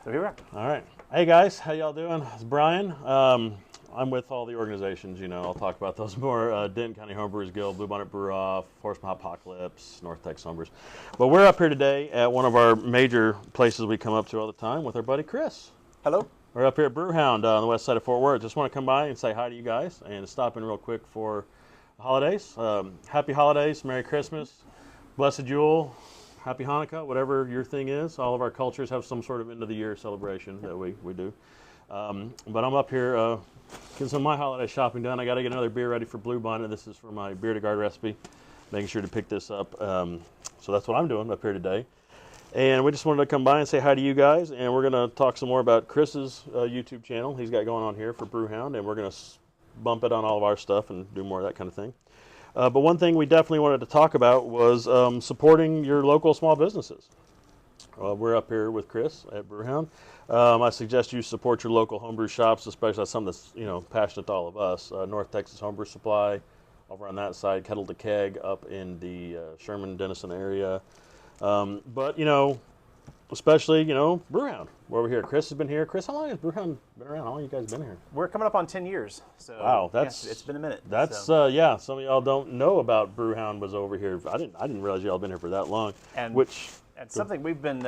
So here we are. All right. Hey guys, how y'all doing? It's Brian. I'm with all the organizations, I'll talk about those more. Denton County Homebrewers Guild, Bluebonnet Brew Off, Horseman Apocalypse, North Texas Homebrewers. But we're up here today at one of our major places we come up to all the time with our buddy Chris. Hello. We're up here at Brewhound on the west side of Fort Worth. Just want to come by and say hi to you guys and stop in real quick for the holidays. Happy holidays, Merry Christmas, Blessed Yule, Happy Hanukkah, whatever your thing is. All of our cultures have some sort of end of the year celebration that we do. But I'm up here getting some of my holiday shopping done. I got to get another beer ready for Bluebonnet. This is for my beer to guard recipe. Making sure to pick this up. So that's what I'm doing up here today. And we just wanted to come by and say hi to you guys. And we're going to talk some more about Chris's YouTube channel he's got going on here for Brewhound. And we're going to bump it on all of our stuff and do more of that kind of thing. But one thing we definitely wanted to talk about was supporting your local small businesses. We're up here with Chris at Brewhound. I suggest you support your local homebrew shops, especially that's something that's passionate to all of us. North Texas Homebrew Supply, over on that side, Kettle to Keg up in the Sherman Denison area. But especially Brewhound. We're over here. Chris has been here. Chris, how long has Brewhound been around? How long have you guys been here? We're coming up on 10 years. So wow, it's been a minute. That's so. Some of y'all don't know about Brewhound was over here. I didn't realize y'all been here for that long. And something we've been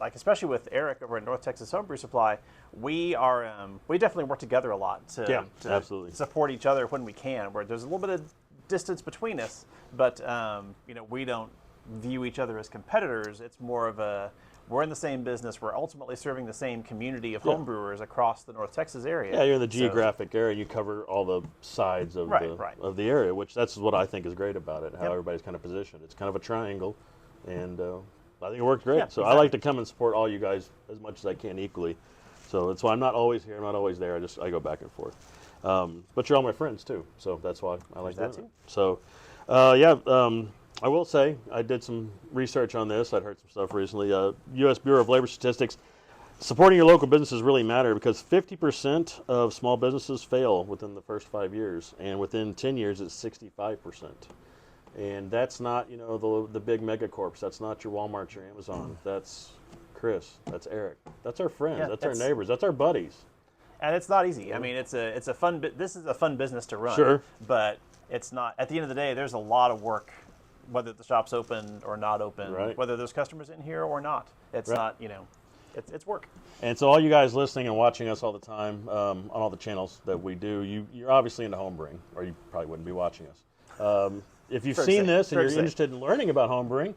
especially with Eric over at North Texas Homebrew Supply, we definitely work together a lot to absolutely support each other when we can. Where there's a little bit of distance between us, but we don't view each other as competitors. It's more of we're in the same business. We're ultimately serving the same community of homebrewers across the North Texas area. Yeah, you're in the geographic area. You cover all the sides of of the area, which that's what I think is great about it. How everybody's kind of positioned. It's kind of a triangle, and I think it works great. Yeah, so I like to come and support all you guys as much as I can equally. So that's why I'm not always here. I'm not always there. I go back and forth. But you're all my friends too. So that's why I like that too. So I will say I did some research on this. I'd heard some stuff recently. U.S. Bureau of Labor Statistics. Supporting your local businesses really matter because 50% of small businesses fail within the first 5 years, and within 10 years it's 65%. And that's not the big megacorps. That's not your Walmart, your Amazon. That's Chris. That's Eric. That's our friends. Yeah, that's our neighbors. That's our buddies. And it's not easy. I mean, it's a fun. This is a fun business to run. Sure. But it's not. At the end of the day, there's a lot of work. Whether the shop's open or not open, whether there's customers in here or not, it's not, it's work. And so all you guys listening and watching us all the time on all the channels that we do, you're obviously into homebrewing, or you probably wouldn't be watching us. If you've seen this and you're interested in learning about homebrewing,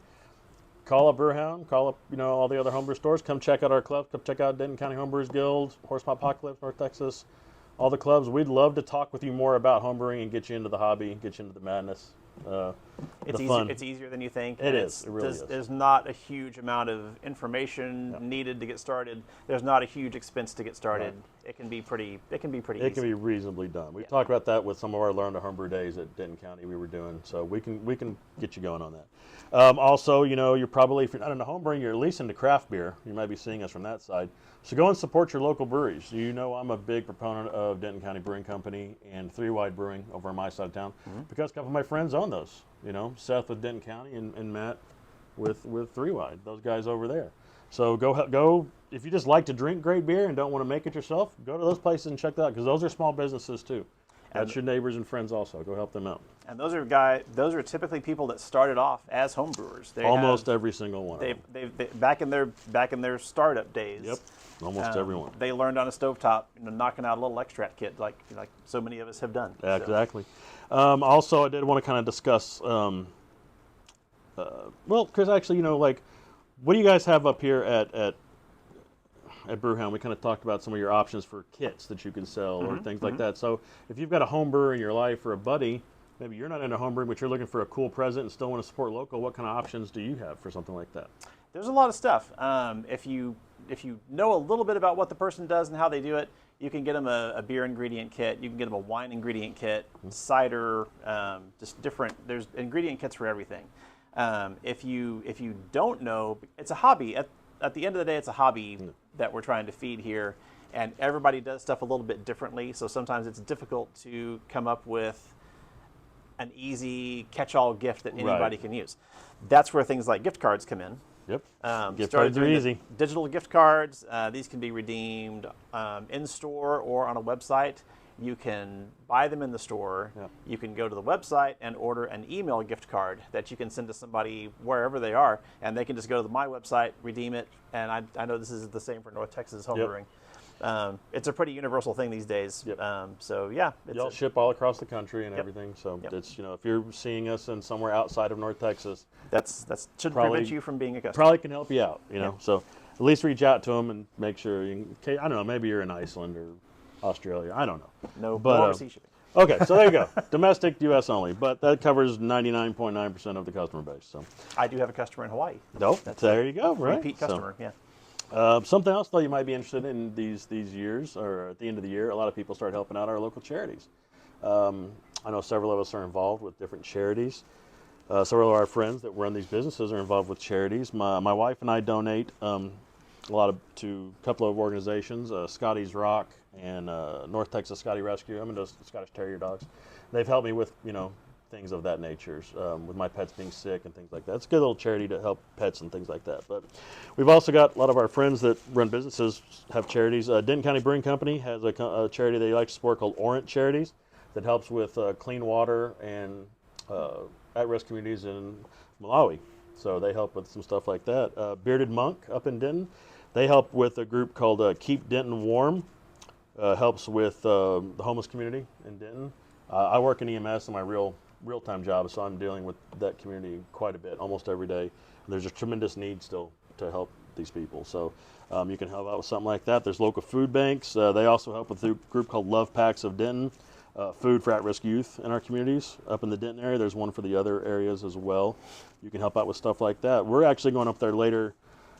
call up Brewhound, call up all the other homebrew stores, come check out our club, come check out Denton County Homebrewers Guild, Horseman Apocalypse, North Texas, all the clubs. We'd love to talk with you more about homebrewing and get you into the hobby, get you into the madness. It's easier than you think. It is. It really is. There's not a huge amount of information needed to get started. There's not a huge expense to get started. Right. It can be pretty easy. It can be reasonably done. We've talked about that with some of our Learn to Homebrew days at Denton County we were doing, so we can get you going on that. Also, you're probably, if you're not into homebrewing, you're at least into craft beer. You might be seeing us from that side. So go and support your local breweries. I'm a big proponent of Denton County Brewing Company and Three Wide Brewing over on my side of town because a couple of my friends own those. Seth with Denton County and Matt with Three Wide. Those guys over there. So go if you just like to drink great beer and don't want to make it yourself, go to those places and check that out because those are small businesses too. That's your neighbors and friends also. Go help them out. And those are typically people that started off as homebrewers. Almost every single one. They back in their startup days. Yep. Almost everyone. They learned on a stovetop, knocking out a little extract kit like so many of us have done. Yeah, exactly. Also, I did want to kind of discuss. Chris, actually, what do you guys have up here at Brewhound? We kind of talked about some of your options for kits that you can sell or things like that. So if you've got a home brewer in your life or a buddy, maybe you're not into homebrewing, but you're looking for a cool present and still want to support local, what kind of options do you have for something like that? There's a lot of stuff. If you know a little bit about what the person does and how they do it, you can get them a beer ingredient kit. You can get them a wine ingredient kit, cider, just different. There's ingredient kits for everything. If you don't know, it's a hobby. At the end of the day, it's a hobby that we're trying to feed here, and everybody does stuff a little bit differently. So sometimes it's difficult to come up with an easy catch-all gift that anybody can use. That's where things like gift cards come in. Yep. Gift Started cards are doing the easy. digital gift cards. These can be redeemed in store or on a website. You can buy them in the store. Yeah. You can go to the website and order an email gift card that you can send to somebody wherever they are, and they can just go to my website, redeem it. And I know this is the same for North Texas Home Yep. Brewing. It's a pretty universal thing these days. Yep. So yeah, Y'all ship all across the country and Yep. everything. So Yep. it's, if you're seeing us in somewhere outside of North Texas, that's should Probably- prevent you from being a customer. probably can help you out. You know, Yep. so at least reach out to them and make sure. I don't know. Maybe you're in Iceland or Australia. I don't know. No, But, no overseas shipping. Okay, so there you go. Domestic, U.S. only, but that covers 99.9% of the customer base. So, I do have a customer in Hawaii. nope, there you go. Right. Repeat customer. Yeah. Something else, though, you might be interested in these years, or at the end of the year, a lot of people start helping out our local charities. I know several of us are involved with different charities. Several of our friends that run these businesses are involved with charities. My wife and I donate to a couple of organizations, Scotty's Rock and North Texas Scotty Rescue. I'm into Scottish Terrier dogs. They've helped me with things of that nature, with my pets being sick and things like that. It's a good little charity to help pets and things like that. But we've also got a lot of our friends that run businesses have charities. Denton County Brewing Company has a charity they like to support called Orient Charities that helps with clean water and at-risk communities in Malawi. So they help with some stuff like that. Bearded Monk up in Denton, they help with a group called Keep Denton Warm. Helps with the homeless community in Denton. I work in EMS in my real-time job, so I'm dealing with that community quite a bit, almost every day. There's a tremendous need still to help these people. So you can help out with something like that. There's local food banks. They also help with a group called Love Packs of Denton, food for at-risk youth in our communities. Up in the Denton area, there's one for the other areas as well. You can help out with stuff like that. We're actually going up there later.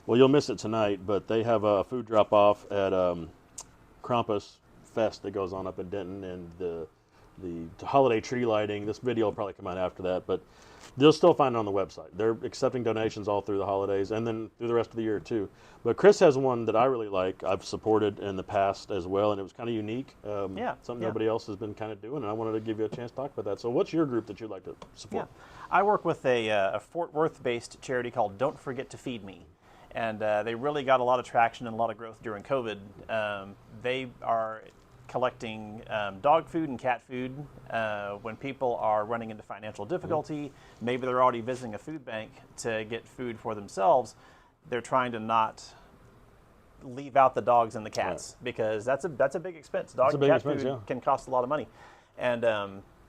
Well, you'll miss it tonight, but they have a food drop-off at Krampus Fest that goes on up in Denton, and the holiday tree lighting. This video will probably come out after that, but you'll still find it on the website. They're accepting donations all through the holidays and then through the rest of the year too. But Chris has one that I really like. I've supported in the past as well, and it was kind of unique. Something nobody else has been kind of doing, and I wanted to give you a chance to talk about that. So what's your group that you'd like to support? Yeah. I work with a Fort Worth-based charity called Don't Forget to Feed Me. And they really got a lot of traction and a lot of growth during COVID. They are collecting dog food and cat food when people are running into financial difficulty. Maybe they're already visiting a food bank to get food for themselves. They're trying to not leave out the dogs and the cats because that's a big expense. Dog and cat food can cost a lot of money. And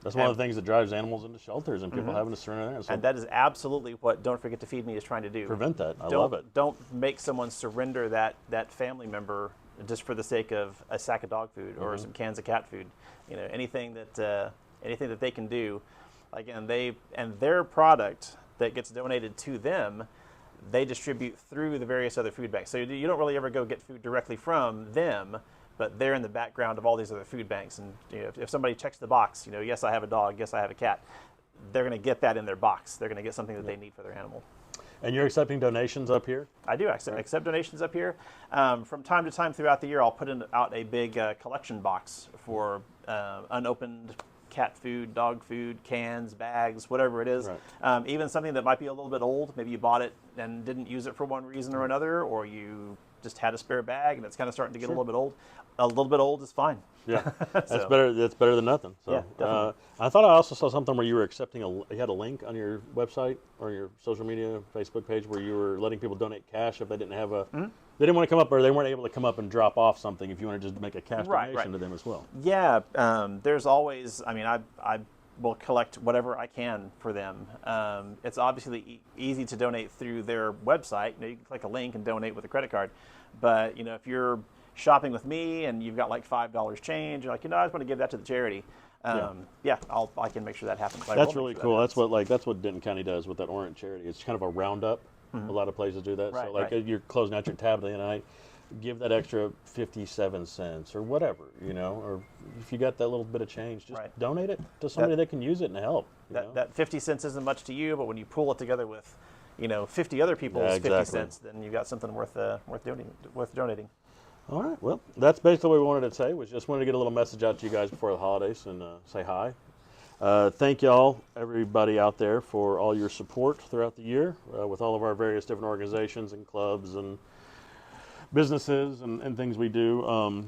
that's one of the things that drives animals into shelters and people having to surrender there. So and that is absolutely what Don't Forget to Feed Me is trying to do. Prevent that. I love it. Don't make someone surrender that family member just for the sake of a sack of dog food or some cans of cat food. Anything that they can do. Again, their product that gets donated to them, they distribute through the various other food banks. So you don't really ever go get food directly from them, but they're in the background of all these other food banks. And if somebody checks the box, yes, I have a dog, yes, I have a cat, they're going to get that in their box. They're going to get something that they need for their animal. And you're accepting donations up here? I do accept donations up here. From time to time throughout the year, I'll put out a big collection box for unopened cat food, dog food, cans, bags, whatever it is. Right. Even something that might be a little bit old. Maybe you bought it and didn't use it for one reason or another, or you just had a spare bag and it's kind of starting to get a little bit old. A little bit old is fine. Yeah, that's better. That's better than nothing. So, yeah, definitely. I thought I also saw something where you were accepting you had a link on your website or your social media Facebook page where you were letting people donate cash if they didn't have they didn't want to come up or they weren't able to come up and drop off something. If you want to just make a cash donation to them as well. Yeah, there's always. I mean, I will collect whatever I can for them. It's obviously easy to donate through their website. You can click a link and donate with a credit card. But if you're shopping with me and you've got like $5 change, you're like, I just want to give that to the charity. I can make sure that happens. That's really cool. That's what Denton County does with that Orient charity. It's kind of a roundup. A lot of places do that. Right, so you're closing out your tab at the end of the night, give that extra 57 cents or whatever, or if you got that little bit of change, just donate it to somebody that can use it and help. That 50 cents isn't much to you, but when you pull it together with 50 other people's 50 cents, then you've got something worth donating. All right. Well, that's basically what we wanted to say. We just wanted to get a little message out to you guys before the holidays and say hi. Thank y'all, everybody out there, for all your support throughout the year with all of our various different organizations and clubs and businesses and things we do.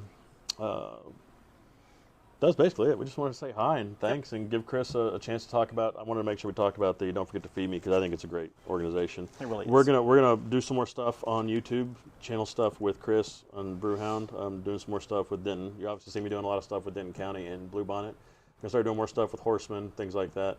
That's basically it. We just wanted to say hi and thanks and give Chris a chance to talk about. I wanted to make sure we talked about the Don't Forget to Feed Me, because I think it's a great organization. It really is. We're gonna do some more stuff on YouTube, channel stuff with Chris and Brewhound. I'm doing some more stuff with Denton. You obviously see me doing a lot of stuff with Denton County and Bluebonnet. I'm gonna start doing more stuff with Horsemen, things like that.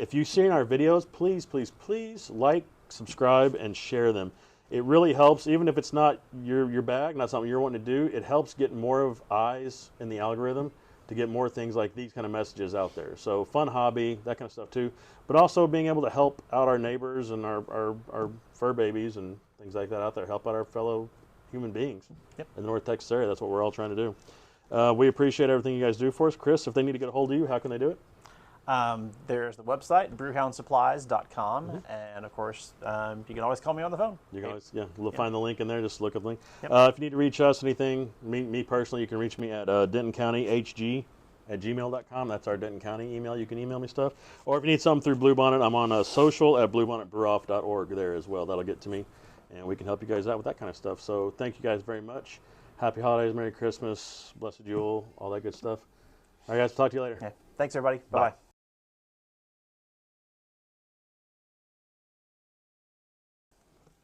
If you've seen our videos, please, please, please like, subscribe, and share them. It really helps, even if it's not your bag, not something you're wanting to do. It helps get more of eyes in the algorithm to get more things like these kind of messages out there. So fun hobby, that kind of stuff too. But also being able to help out our neighbors and our fur babies and things like that out there. Help out our fellow human beings in the North Texas area. That's what we're all trying to do. We appreciate everything you guys do for us. Chris, if they need to get a hold of you, how can they do it? There's the website, brewhoundsupplies.com, and of course, you can always call me on the phone. You can always, find the link in there. Just look at the link. Yep. If you need to reach us, anything, me personally, you can reach me at dentoncountych@gmail.com. That's our Denton County email. You can email me stuff. Or if you need something through Bluebonnet, I'm on social at bluebonnetbrewoff.org there as well. That'll get to me, and we can help you guys out with that kind of stuff. So thank you guys very much. Happy holidays, Merry Christmas, Blessed Yule, all that good stuff. All right, guys, talk to you later. Okay. Thanks, everybody. Bye-bye.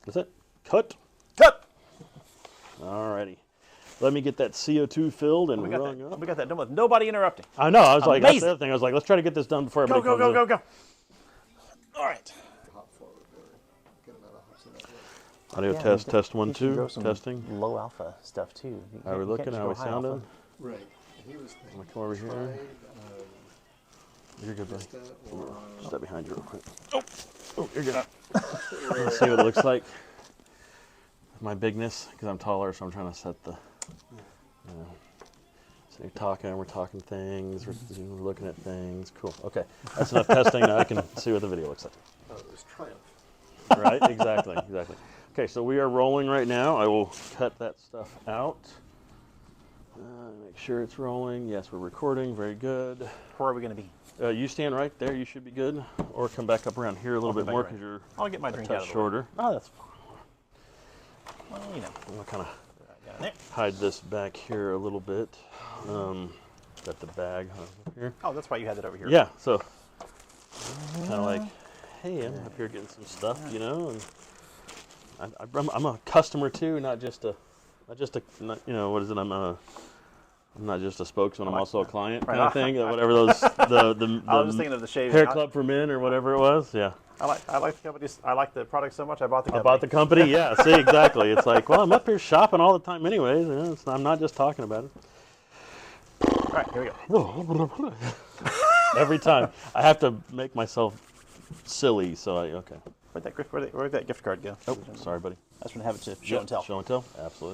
That's it. Cut. Cut! Alrighty. Let me get that CO2 filled and We rung up. got that done with nobody interrupting. I know. I was like, that's Amazing. the other thing. I was like, let's try to get this done before Go, everybody go, comes go, in. go, go. All right. I do a test 1, 2, testing. Low alpha stuff too. Are we looking? How we sounding? Right. He was I'm gonna come over here. You're good, buddy. Step behind you real quick. Oh, you're good. Let's see what it looks like. My bigness, because I'm taller, so I'm trying to set the. So you're talking, we're talking things, we're looking at things. Cool. Okay, that's enough testing. Now I can see what the video looks like. Oh, it was Triumph. Right? Exactly. Exactly. Okay, so we are rolling right now. I will cut that stuff out. Make sure it's rolling. Yes, we're recording. Very good. Where are we going to be? You stand right there. You should be good. Or come back up around here a little bit more because you're I'll get my drink out touch of the shorter. way. Oh, that's fine. Well, you know. I'm gonna kind of Down there. hide this back here a little bit. Got the bag up here. Oh, that's why you had that over here. Yeah. So kind of like, hey, I'm up here getting some stuff, you know. And I'm a customer too, not just a, you know, what is it? I'm not just a spokesman. I'm also a client kind of thing. Whatever those the I was just thinking of the shaving. hair club for men or whatever it was. Yeah. I like the company. I like the product so much. I bought the I company. bought the company. Yeah. See, exactly. It's like, well, I'm up here shopping all the time, anyways. You know, I'm not just talking about it. All right, here we go. Every time I have to make myself silly. So where'd Where'd that gift card go? Oh, sorry, buddy. I just want to have it to show and tell. Show and tell. Absolutely.